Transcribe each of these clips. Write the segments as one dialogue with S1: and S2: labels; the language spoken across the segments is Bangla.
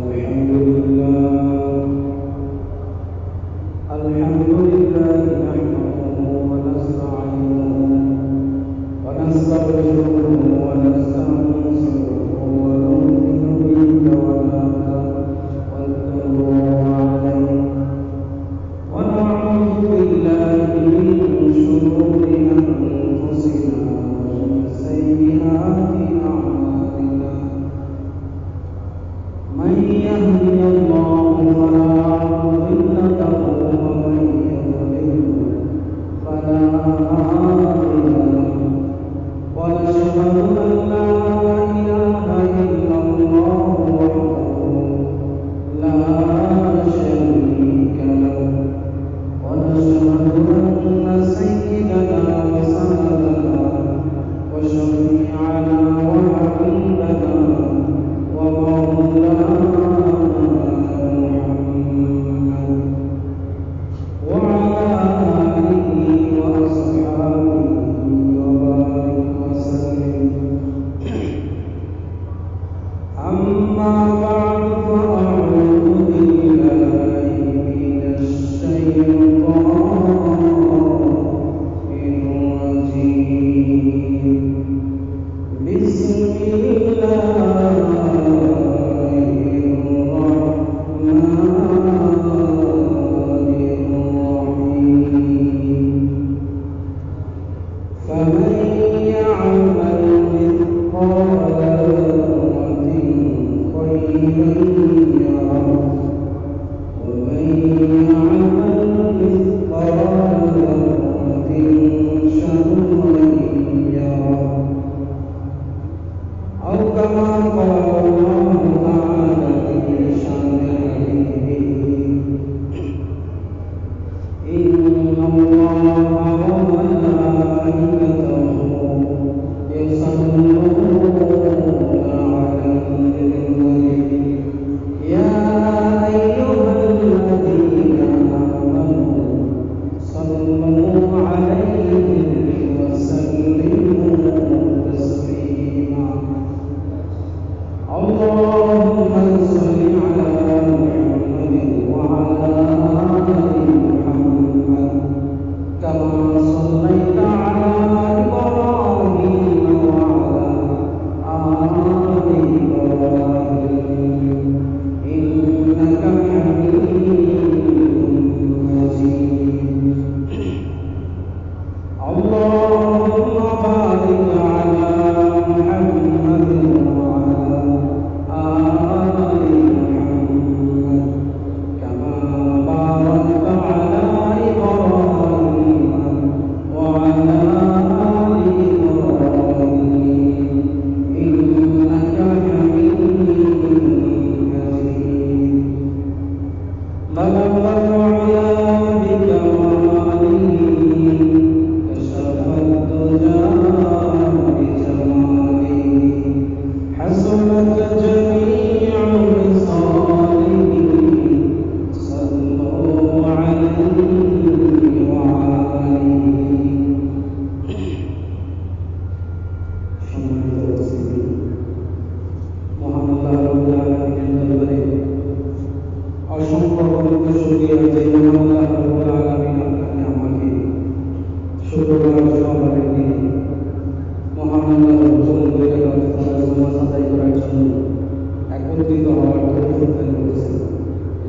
S1: الحمد لله نحمده ونستعينه ونستغفره ونستنصره ونؤمن به ونتوكل عليه ونعوذ بالله من شرور أنفسنا ومن سيئات أعمالنا من يهده الله فلا مضل له ومن يضلل فلا هادي له ونشهد أن لا إله إلا الله وحده لا شريك له ونشهد أن سيدنا وسندنا وشفيعنا وحبيبنا ومولانا محمد وعلى آله وأصحابه وبارك وسلم أما بعد فأعوذ بالله من الشيطان الرجيم بسم الله فمن يعمل مثقال ذرة خيرا يره ومن يعمل مثقال ذرة شرا يره أو كما قال الله تعالى في شأن حبيبه إن الله وملائكته يصلون على النبي يا أيها الذين آمنوا صلوا عليه وسلموا تسليما اللهم صل على محمد وعلى آل محمد كما صليت على إبراهيم وعلى آل إبراهيم إنك حميد مجيد اللهم بارك على محمد وعلى آل محمد كما باركت على إبراهيم وعلى آل إبراهيم إنك حميد مجيد بلغ العلا بكماله كشف الدجى بجماله حسنت جميع خصاله صلوا عليه وعلى সম্মানিত উপস্থিতি মহান আল্লাহ রাব্বুল আলামিনের দরবারে অসংখ্য শুকরিয়া যে মহান আল্লাহ রাব্বুল আলামিন আপনাকে আমাকে শুক্রবার সকালের দিনে মহান আল্লাহর হুকুম করে নামাজ আদায় করার জন্য একত্রিত হওয়ার তৌফিক দান করেছেন।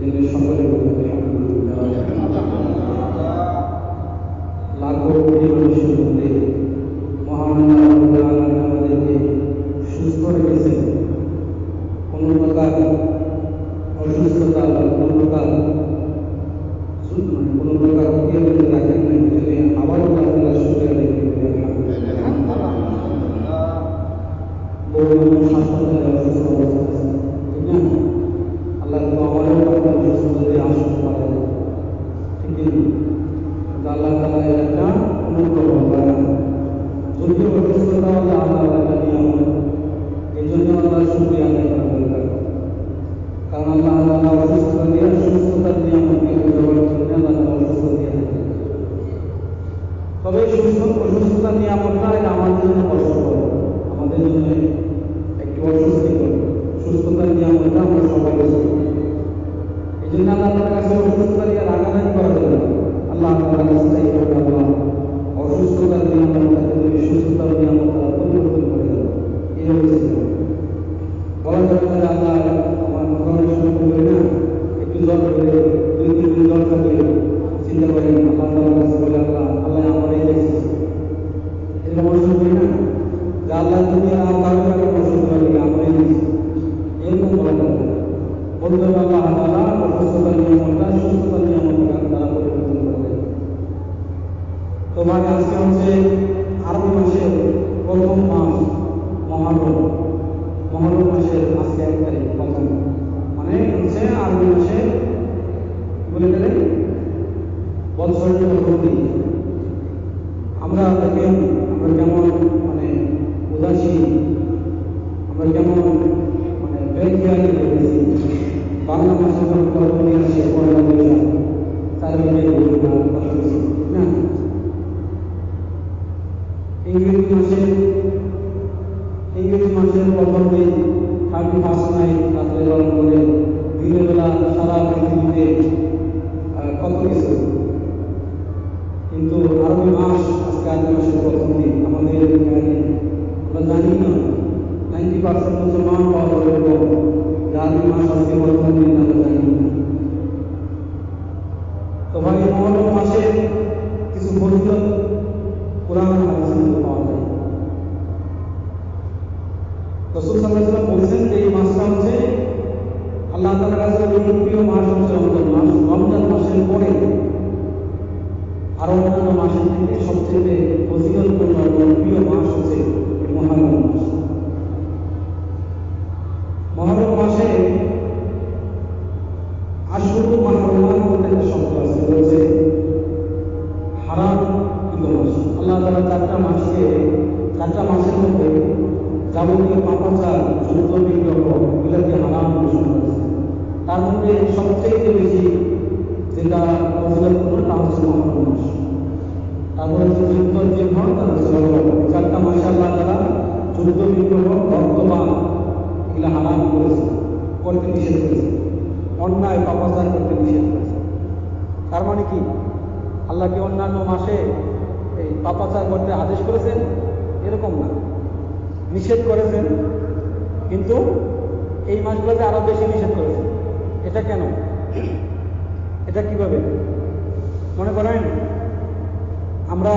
S1: এজন্য সকলে বলি আলহামদুলিল্লাহ। লাখো কোটি মানুষের মধ্যে মহান আল্লাহ রাব্বুল আলামিন আমাদেরকে সুস্থ রেখেছেন। কোনো প্রকার অসুস্থতা বা কোনো প্রকার ক্ষতি রাখেন নাই। এজন্য আবারও আল্লাহ শুকরিয়া আদায় করি আলহামদুলিল্লাহ। বহু মানুষ হাসপাতালে অসুস্থ অবস্থা আছে, ঠিক না? আল্লাহ তো আমারও আপনার সুস্থতা আসতে পারে, ঠিক না? আল্লাহ তাআলা একটা অনুগ্রহ করেন। যদিও অসুস্থতা হলো আল্লাহর একটা নিয়ামত, এই জন্য আল্লাহ শুকরিয়া আদায় করা দরকার। কারণ আল্লাহ তাআলা অসুস্থতা দিয়ে সুস্থতার নিয়ামতকে দেওয়ার জন্য আল্লাহ অসুস্থতা দিয়ে থাকেন। তবে অসুস্থতার নিয়ামতটা এটা আমাদের জন্য কষ্টকর, আমাদের জন্য একটু অস্বস্তিকর। সুস্থতার নিয়ামতটা আমরা সবাই জন্য আল্লাহ তাআলার কাছে অসুস্থতা নিয়ে রাগারাগি করা যাবে না। আল্লাহ তাআলার কাছে চাইতে হবে, আল্লাহ অসুস্থতার নিয়ামতটাকে তুমি সুস্থতার নিয়ামত দ্বারা পরিবর্তন করে দাও। এই হচ্ছে বলা যাবে না যে আল্লাহ আমার ঘরের সময় করে না, একটু জ্বর করে 2-3 দিন জ্বর থাকলে চিন্তা করেন আল্লাহ তাআলার কাছে বলে আল্লাহ আমার এই দেখছি এরকম অসুখ করি না যে আল্লাহ তুমি কারো কারো অসুখ করে আমার এই দেখছি, এরকম বলা যাবে না। বলতে হবে আল্লাহ তাআলা অসুস্থতার নিয়ামতটা সুস্থতার নিয়ামতটা তারা পরিবর্তন করে দেয়। তো ভাই আজকে হচ্ছে আরবি মাসের প্রথম মাস মহরম মাসের আজকে 1 তারিখ প্রথম, মানে হচ্ছে আরবি মাসের বলে গেলে বছরের প্রথম দিন। আমরা দেখেন আমরা কেমন মানে উদাসীন, আমরা কেমন মানে বেখেয়ালি হয়ে গেছি। বাংলা মাসে যখন প্রথম দিন আসে পয়লা বৈশাখ, চারিদিকে কথা বলছি না। ইংরেজি মাসের প্রথম দিন 31st নাইট রাত্রে পালন করে দিনের বেলা সারা পৃথিবীতে কত কিছু, কিন্তু আরবি মাস আজকে আরবি মাসের প্রথম দিন আমাদের আমরা জানি না। 90% মুসলমান পাওয়া যাবে আরবি মাস আজকে প্রথম দিন আমরা জানি না। তো ভাই মহরম মাসে কিছু ফজিলত কোরআন হাদিসে পাওয়া যায়। রাসূল সাল্লাল্লাহু আলাইহি ওয়াসাল্লাম বলেছেন যে এই মাসটা হচ্ছে আল্লাহ তাআলার কাছে প্রিয় মাস হচ্ছে রমজান মাস। রমজান মাসের পরে আরো অন্যান্য মাসের থেকে সবচেয়ে ফজিলতপূর্ণ এবং প্রিয় মাস হচ্ছে মুহররম মাস। মুহররম মাসে আশহুরুল মাহরুমাত বলতে একটা শব্দ আছে, বলছে হারাম মাস। আল্লাহ তাআলা 4টা মাসের মধ্যে যাবতীয় পাপাচার যুদ্ধ বিগ্রহ এগুলোকে হারাম ঘোষণা করেছে। তার মধ্যে সবচেয়ে বেশি যেটা ফজিলতপূর্ণ তা হচ্ছে মুহররম মাস। তারপরে হচ্ছে যুদ্ধ চিহ্ন, তারপর 4টা মাসে আল্লাহ তাআলা যুদ্ধ বিগ্রহ রক্তপাত এগুলো হারাম করেছে, করতে নিষেধ করেছে, অন্যায় পাপাচার করতে নিষেধ করেছে। তার মানে কি আল্লাহ কি অন্যান্য মাসে এই পাপাচার করতে আদেশ করেছেন? এরকম না, নিষেধ করেছেন, কিন্তু এই মাসগুলোতে আরো বেশি নিষেধ করেছেন। এটা কেন? এটা কিভাবে? মনে করেন আমরা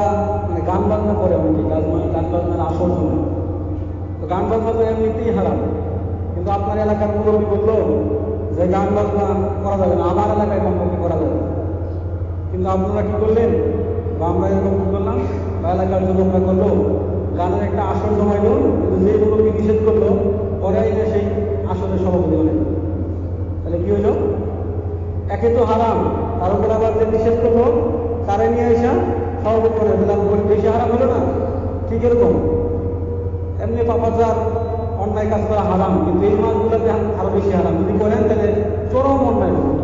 S1: মানে গান বাজনা করে অনেকে, গান বাজনার আসর শোনে, তো গান বাজনা তো এমনিতেই হারাম, কিন্তু আপনার এলাকার মুরব্বী বললো যে গান বাজনা করা যাবে না, আমার এলাকায় কমপক্ষে করা যাবে, কিন্তু আপনারা কি করলেন বা আমরা এরকম কি করলাম বা এলাকার যুবকরা করলো, গানের একটা আসর জমাইল, কিন্তু যে মুরব্বী নিষেধ করলো পরে এসে সেই আসরের সভাপতি হলেন। তাহলে কি হইল? একে তো হারাম, তার উপর আবার যে নিষেধ করলো তারা নিয়ে আসা সভাপতি হলেন, তাহলে বেশি হারাম হলো না? ঠিক এরকম এমনি পাপাচার অন্যায় কাজ করা হারাম, কিন্তু এই মাসগুলোতে আরো বেশি হারাম। যদি করেন তাহলে চরম অন্যায় হবে।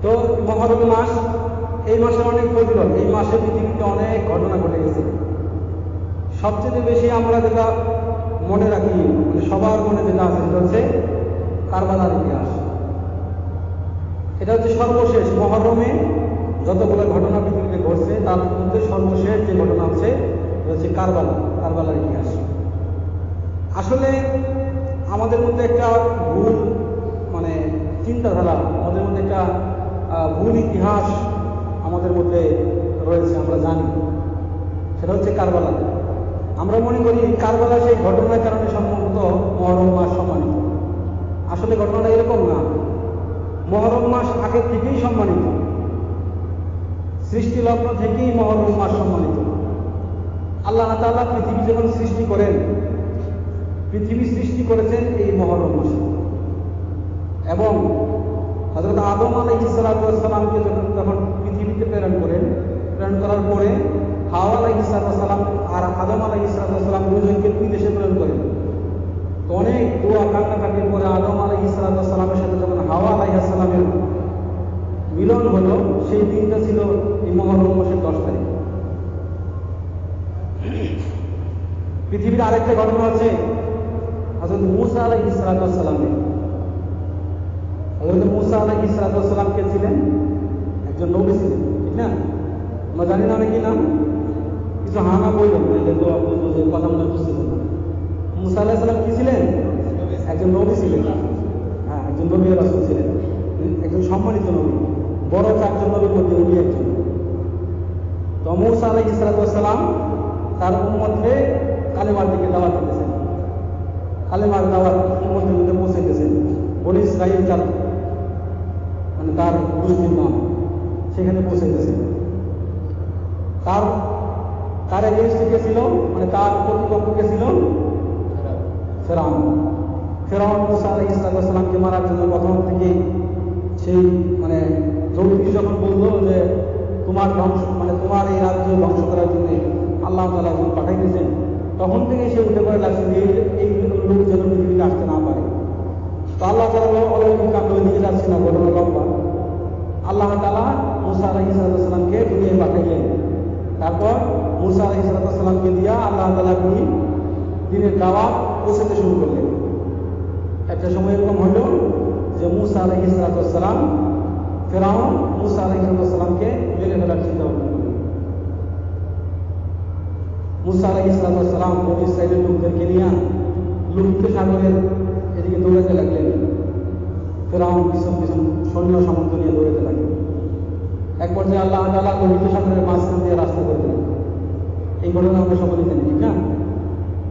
S1: তো মুহররম মাস, এই মাসে অনেক ফজিলত। এই মাসে পৃথিবীতে অনেক ঘটনা ঘটে গেছে। সবচেয়ে বেশি আমরা যেটা মনে রাখি, মানে সবার মনে যেটা আছে সেটা হচ্ছে কারবালার ইতিহাস। এটা হচ্ছে সর্বশেষ মুহররমে যতগুলো ঘটনা পৃথিবীতে ঘটছে তার মধ্যে সর্বশেষ যে ঘটনা হচ্ছে কারবালার ইতিহাস। আসলে আমাদের মধ্যে একটা ভুল মানে চিন্তাধারা, আমাদের মধ্যে একটা ভুল ইতিহাস আমাদের মধ্যে রয়েছে, আমরা জানি। সেটা হচ্ছে কারবালা। আমরা মনে করি কারবালা সেই ঘটনার কারণে সম্ভবত মুহররম মাস সম্মানিত। আসলে ঘটনাটা এরকম না। মুহররম মাস আগে থেকেই সম্মানিত, সৃষ্টি লগ্ন থেকেই মুহররম মাস সম্মানিত। আল্লাহ তাআলা পৃথিবী যখন সৃষ্টি করেন, পৃথিবী সৃষ্টি করেছেন এই মুহররম মাসে। এবং হযরত আদম আলাইহিস সালামকে যখন পৃথিবীতে প্রেরণ করার পরে হাওয়া আলাইহিস সালাম আর আদম আলাইহিস সালাম দুজনকে দুই দেশে প্রেরণ করেন। তো অনেক দোয়া কান্নাকাটির পরে আদম আলাইহিস সালামের সাথে যখন হাওয়া আলাইহিস সালামের মিলন হলো, সেই দিনটা ছিল এই মুহররম মাসের 10 তারিখ। পৃথিবীর আরেকটা ঘটনা আছে হযরত মূসা আলাইহিস সালামের। হযরত মুসা আলাইহিস সালাম কে ছিলেন? একজন নবী ছিলেন, ঠিক না? আমরা জানি না অনেকেই নাম, কিছু হানা বললেন তো বলবো যে কথা মনে বুঝতেছেন না। মুসা আলাইহিস সালাম কি ছিলেন? একজন নবী ছিলেন। হ্যাঁ, একজন নবী রাসূল ছিলেন, একজন সম্মানিত নবী, বড় 4 জন নবীর মধ্যে উনি একজন। তো মুসা আলাইহিস সালাম তার উম্মতকে কালেমার দিকে দাওয়াত দিতেছেন, কালেমার দাওয়াত উম্মতের মধ্যে পৌঁছে দিতেছেন। বনি ইসরাঈল তার মানে তার গোষ্ঠীর নাম, সেখানে পৌঁছে দিতেছেন। তার এগেইনস্টে কে ছিল, মানে তার প্রতিপক্ষ কে ছিল? ফেরাউন। ফেরাউন মুসা আলাইহিস সালামকে মারার জন্য প্রথম থেকে সেই মানে যৌতুকি যখন বললো যে তোমার ধ্বংস মানে তোমার এই রাজ্য ধ্বংস করার জন্য আল্লাহ তাআলা যখন পাঠাইতেছেন, তখন থেকে সে উঠে পড়ে লাগছে যে এই লোক যেন পৃথিবীতে আসতে না পারে। তো আল্লাহ তাআলা অলৌকিক কাণ্ড দিকে যাচ্ছে না, ঘটনা লম্বা। আল্লাহ তাআলা মুসা আলাইহিস সালামকে দুনিয়ায় পাঠাইলেন। তারপর মুসা আলাইহিস সালামকে দিয়া আল্লাহ তাআলা দিনের দাওয়াত পৌঁছাতে শুরু করলেন। একটা সময় এরকম হলো যে মুসা আলাইহিস সালাম ফেরাউন মুসা আলাইহিস সালামকে মেরে ফেলার চিন্তা ভাবনা করলেন। মুসা আলাইহিস সালাম বনী ইসরাঈলের লোকদেরকে নিয়ে লোহিত সাগরের এদিকে দৌড়াতে লাগলেন। ফেরাউন পিছন পিছন সৈন্য সামন্ত নিয়ে দৌড়াতে লাগলেন। এক পর্যায়ে আল্লাহ তাআলা লোহিত সাগরের মাঝখান দিয়ে রাস্তা করে দিলেন। এই ঘটনা আমরা সকলেই জানি, ঠিক না?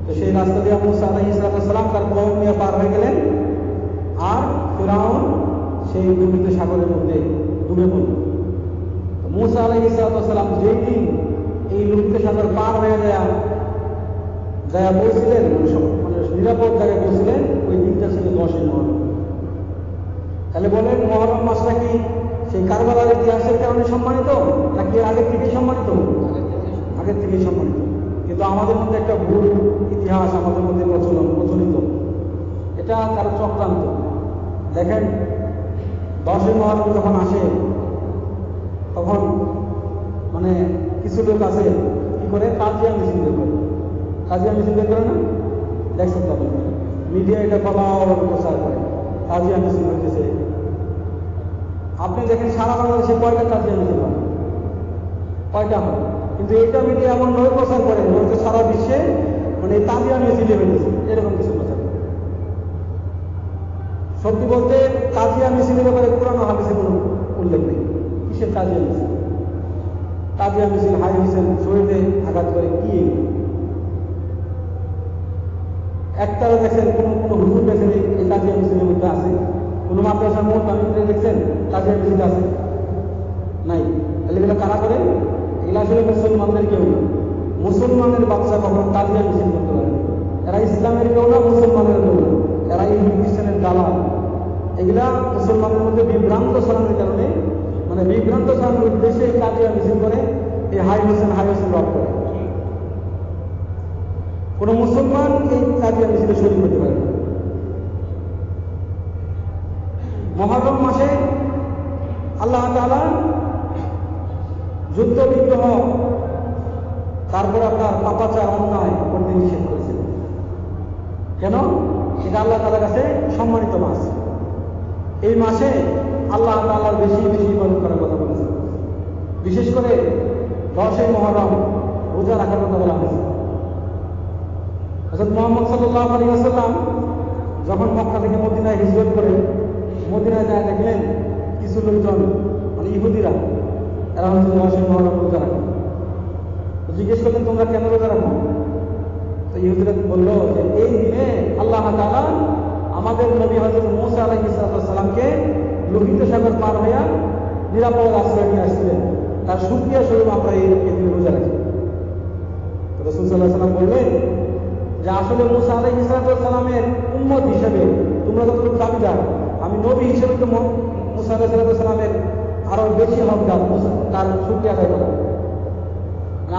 S1: তো সেই রাস্তা দিয়ে মুসা আলাইহিস সালাম তার কওম নিয়ে পার হয়ে গেলেন, আর ফেরাউন সেই লোহিত সাগরের মধ্যে ডুবে পড়ল। মুসা আলাইহিস সালাম যেই দিন এই লোহিত সাগর পার হয়ে যায় পৌঁছিলেন, মানে নিরাপদ জায়গায় পৌঁছিলেন, ওই দিনটা ছিল 10 মুহররম। তাহলে বলেন মুহররম মাসটা কি সেই কারবালার ইতিহাসের কারণে সম্মানিত, নাকি আগের থেকেই সম্মানিত? আগের থেকেই সম্মানিত। কিন্তু আমাদের মধ্যে একটা ভুল ইতিহাস আমাদের মধ্যে প্রচলিত, এটা তার চক্রান্ত। দেখেন 10 মুহররম যখন আসে, তখন মানে কিছু লোক আছে কি করে, তাজিয়া মিছিল বের করে। তাজিয়া মিছিল বের করে না? দেখছেন তো আপনি, মিডিয়া এটা প্রচার করে, তাজিয়া মিছিল হইতেছে। আপনি দেখেন সারা বাংলাদেশে কয়টা তাজিয়া মিছিল হয়? কয়টা হয়? কিন্তু এটা মিডিয়া এমন নয় প্রচার করে বলতে সারা বিশ্বে মানে তাজিয়া মিছিলে হইতেছে, এরকম কিছু প্রচার করে। সত্যি বলতে তাজিয়া মিছিলের ব্যাপারে কোরআন ও হাদিসে কোনো উল্লেখ নেই। কিসের তাজিয়া মিছিল? তাজিয়া মিছিল হাই মিছিল, শরীরে আঘাত করে কি? একটাও দেখছেন কোনো হুজুর দেখছেন এই তাজিয়া মিছিলের মধ্যে আছে? কোনো মাদ্রাসার মধ্যে দেখছেন তাজিয়া মিছিল আছে? নাই। তাহলে এগুলো কারা করে? এগুলো আসলে মুসলমানদের কেউ না। মুসলমানের বাচ্চা কখন তাজিয়া মিছিল করতে পারে? এরা ইসলামের কেউ না, মুসলমানের কেউ না, এরা ইহুদি খ্রিস্টানের দালাল। এগুলা মুসলমানের মধ্যে বিভ্রান্ত ছড়ানোর কারণে, মানে বিভ্রান্ত ছড়ানোর উদ্দেশ্যে তাজিয়া মিছিল করে, এই হাই হোসেন রব করে। কোন মুসলমান এই তাজিয়া মিছিলে শরীক হতে পারে না। মুহররম মাসে আল্লাহ তাআলা যুদ্ধ বিগ্রহ, তারপর আপনার পাপাচার অন্যায় করতে নিষেধ করেছেন। কেন? এটা আল্লাহ তাআলার কাছে সম্মানিত মাস। এই মাসে আল্লাহ তাআলার বেশি বেশি ইবাদত করার কথা বলেছেন। বিশেষ করে 10 মুহররম রোজা রাখার কথা বলা হয়েছে। হযরত মুহাম্মদ সাল্লাল্লাহু আলাইহি ওয়াসাল্লাম যখন মক্কা থেকে মদিনায় হিজরত করে মদিনায় যায়, দেখলেন কিছু লোকজন মানে ইহুদিরা, এরা হচ্ছে 10 মুহররম রোজা রাখে। জিজ্ঞেস করলেন তোমরা কেন রোজা রাখো? তো ইহুদিরা বলল যে এই দিনে আল্লাহ তাআলা আমাদের নবী হযরত মুসা আলাইহিস সালামকে লোহিত সাগর পার হইয়া নিরাপদ আশ্রয় নিয়ে আসছিলেন, তার শুকরিয়া স্বরূপ আমরা এই দিন রোজা রাখি। রাসূল সাল্লাল্লাহু আলাইহি ওয়াসাল্লাম বললেন যে আসলে মুসা আলাইহিস সালামের উম্মত হিসেবে তোমরা যতটুকু দাবিদার, আমি নবী হিসেবে তো মুসা আলাইহিস সালামের আরো বেশি হকদার তার শুকরিয়া আদায় করা।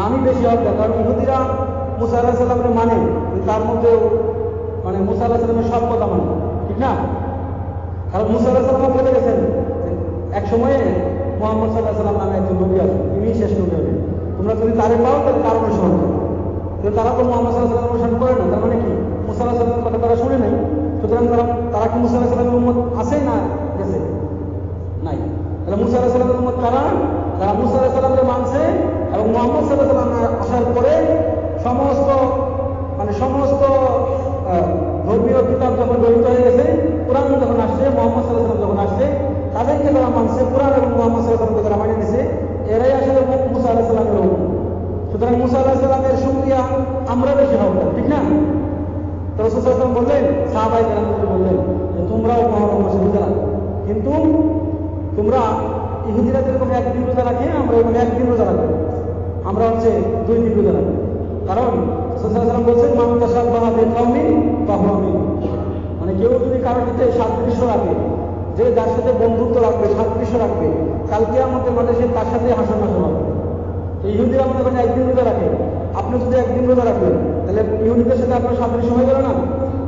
S1: আমি বেশি হকদার, কারণ ইহুদিরা মুসা আলাইহিস সালামকে মানে, তার মধ্যেও মানে মুসা আলাইহিস সালামের সব কথা মানে, ঠিক না? কারণ মুসা আলাইহিস সালাম বলে গেছেন এক সময়ে মুহাম্মদ সাল্লাল্লাহু আলাইহি ওয়াসাল্লাম নামে একজন নবী আছে, তিনি শেষ নবী হবেন, তোমরা যদি তারে পাও তাহলে তার অনুসরণ করো। কিন্তু তারা তো মুহাম্মদ সাল্লাল্লাহু আলাইহি ওয়াসাল্লাম অনুসরণ করে না, তার মানে কি মুসা আলাইহিস সালামের কথা তারা শুনে নাই, সুতরাং তারা কি মুসা আলাইহিস সালামের উম্মত আছে না গেছে? কিন্তু তোমরা ইহুদিরা যেরকম একদিন রোজা রাখে আমরা এরকম একদিন রোজা রাখবো, আমরা হচ্ছে 2 দিন রোজা রাখবো। কারণ সাল্লাল্লাহু বলছেন মান তাশাব্বাহা বিকাউমিন ফাহুয়া মিনহুম, মানে কেউ যদি কারোর সাথে সাদৃশ্য রাখে, যে যার সাথে বন্ধুত্ব রাখবে, সাদৃশ্য রাখবে, কালকে আমাদের মাঝে সে তার সাথে হাসন নাসন হবে। তো ইহুদিরা মনে করেন একদিন রোজা রাখে, আপনি যদি একদিন রোজা রাখবেন তাহলে ইহুদিদের সাথে আপনার সাদৃশ্য হয়ে গেল না?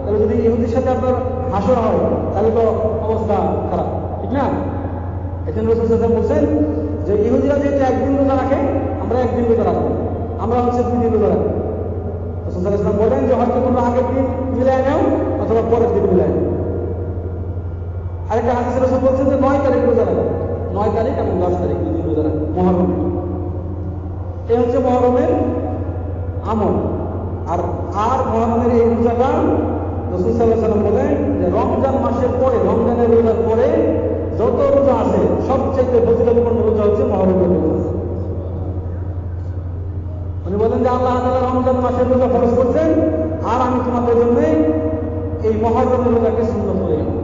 S1: তাহলে যদি ইহুদির সাথে আপনার হাসর হয় তাহলে তো অবস্থা খারাপ, ঠিক না? এখানে রাসূল সাল্লাল্লাহু আলাইহি ওয়াসাল্লাম বলছেন যে ইহুদিরা যেহেতু একদিন রোজা রাখে আমরা একদিন রোজা রাখবো, আমরা হচ্ছে 2 দিন রোজা রাখবো। রাসূল সাল্লাল্লাহু আলাইহি ওয়াসাল্লাম বলেন যে হয়তো তোমরা আগের দিন মিলায় নাও অথবা পরের দিন মিলায় নাও। আরেকটা হাদিসে রাসূল বলছেন যে 9 তারিখ রোজা রাখো, 9 তারিখ এবং 10 তারিখ 2 দিন রোজা রাখো মুহররম। এই হচ্ছে মুহররমের আমল। আর মুহররমের এই রোজাটা রাসূল সাল্লাল্লাহু আলাইহি ওয়াসাল্লাম বলেন যে রমজান মাসের পরে, রমজানের রোজার পরে যত রোজা আছে সবচেয়ে ফজিলতপূর্ণ রোজা হচ্ছে মুহররমের রোজা। উনি বলেন যে আল্লাহ তাআলা রমজান মাসের রোজা ফরজ করছেন আর আমি তোমাদের জন্য এই মুহররমের রোজাকে সুন্নাত করে গেলাম।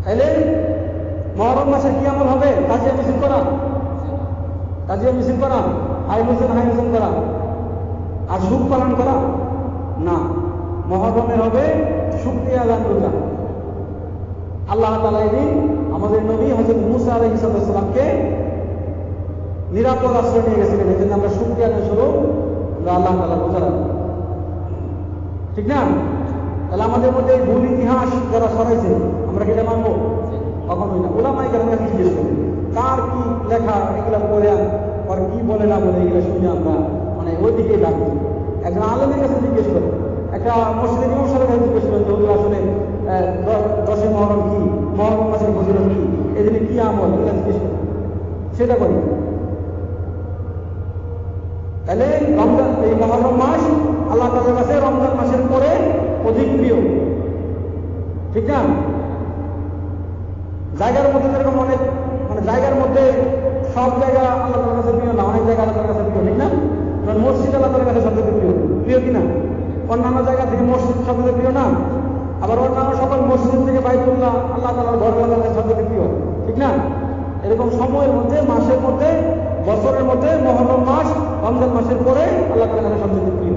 S1: তাইলে মুহররম মাসে কি আমল হবে? তাজিয়া মিছিল করা, তাজিয়া মিছিল করা, হাই মিছিল করা আর সুখ পালন করা না। মুহররমের হবে শুকরিয়া আদান রোজা। আল্লাহ তাআলা এদিন আমাদের নবী হযরত মুসা আলাইহিস সালামকে নিরাপদ আশ্রয় নিয়ে গেছিলেন, এই জন্য আমরা শুকরিয়া আদান স্বরূপ আমরা আল্লাহ তাআলা রোজা রাখবো, ঠিক না? তাহলে আমাদের মধ্যে এই ভুল ইতিহাস যারা সরাইছে আমরা কি এটা মানবো? কখনোই না। ওলামায়ে কেরাম কাছে জিজ্ঞেস করি কার কি লেখা, এগুলা পড়ে আর কি বলে না বলে এগুলো শুনে আমরা মানে ওই দিকেই লাগবো। একজন আলেমের কাছে জিজ্ঞেস করে, একটা মসজিদের ইমাম সাহেবের কাছে জিজ্ঞেস করেন যে হুজুর আসলে 10 মুহররম কি, মুহররম মাসের ফজিলত কি, এদিনে কি আমল, এগুলো জিজ্ঞেস করেন, সেটা করি। তাহলে রমজান, এই মুহররম মাস আল্লাহ তাআলার কাছে রমজান মাসের পরে অধিক প্রিয়, ঠিক না? জায়গার মধ্যে যেরকম অনেক মানে জায়গার মধ্যে সব জায়গা আল্লাহ তাআলার কাছে প্রিয় না, অনেক জায়গা আল্লাহ তাআলার কাছে প্রিয়, ঠিক না? কারণ মসজিদ আল্লাহ তাআলার কাছে সবচেয়ে প্রিয়, প্রিয় কিনা? অন্যান্য জায়গা থেকে মসজিদ সবচেয়ে প্রিয় না? আবার অন্যান্য সকল মসজিদ থেকে বাইতুল্লাহ আল্লাহ তাআলার ঘর আল্লাহ তাআলার কাছে সবচেয়ে প্রিয়, ঠিক না? এরকম সময়ের মধ্যে, মাসের মধ্যে, বছরের মধ্যে মুহররম মাস রমজান মাসের পরে আল্লাহ তাআলার কাছে সবচেয়ে প্রিয়।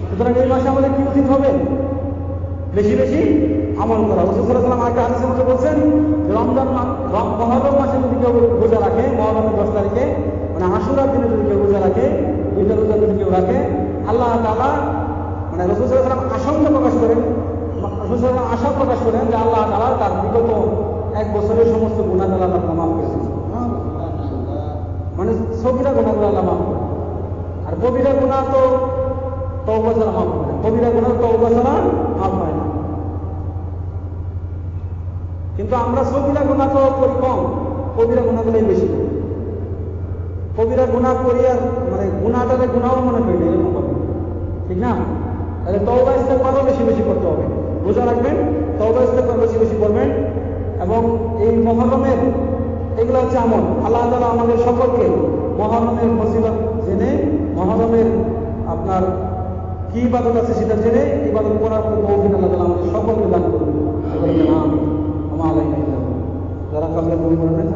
S1: সুতরাং এই মাসে আমাদের কি উচিত হবে? বেশি বেশি আমল করা। রাসূল সাল্লাল্লাহু আলাইহি ওয়াসাল্লাম একটা হাদিসের মধ্যে বলছেন মুহররম মাসে যদি কেউ রোজা রাখে, মুহররমের 10 তারিখে মানে আশুরার দিনে যদি কেউ রোজা রাখে, 2টা রোজা যদি কেউ রাখে, আল্লাহ তাআলা মানে রাসূল সাল্লাল্লাহু আলাইহি ওয়াসাল্লাম আশঙ্কা প্রকাশ করেন, রাসূল সাল্লাল্লাহু আলাইহি ওয়াসাল্লাম আশা প্রকাশ করেন যে আল্লাহ তাআলা তার বিগত 1 বছরের সমস্ত গুনাহ আল্লাহ তাআলা মাফ করে দিয়েছেন। মানে সগীরা গুনাহগুলো আল্লাহ মাফ করে, আর কবিরা গুনাহ তো তওবা ছাড়া মাফ হয় না, কবিরা গুনাহ তওবা ছাড়া মাফ হয় না। কিন্তু আমরা সগীরা গুনাহ তো করি কম, কবিরা গুনাহগুলোই বেশি করি। কবিরা গুনাহ করি আর মানে গুনাহটাকে গুনাহও মনে করি না, এরকম হবে, ঠিক না? তাহলে তওবা ইস্তেগফারও বেশি বেশি করতে হবে। রোজা রাখবেন, তওবা ইস্তেগফার বেশি বেশি করবেন। এবং এই মুহররমের এগুলো হচ্ছে আমল। আল্লাহ তাআলা আমাদের সকলকে মুহররমের ফজিলত জেনে, মুহররমের আপনার কি ইবাদত আছে সেটা জেনে ইবাদত করার তৌফিক আল্লাহ তাআলা আমাদের সকলকে দান করুন। সকলকে নাম আমা আলাইহি যারা কাছে বই পড়বেন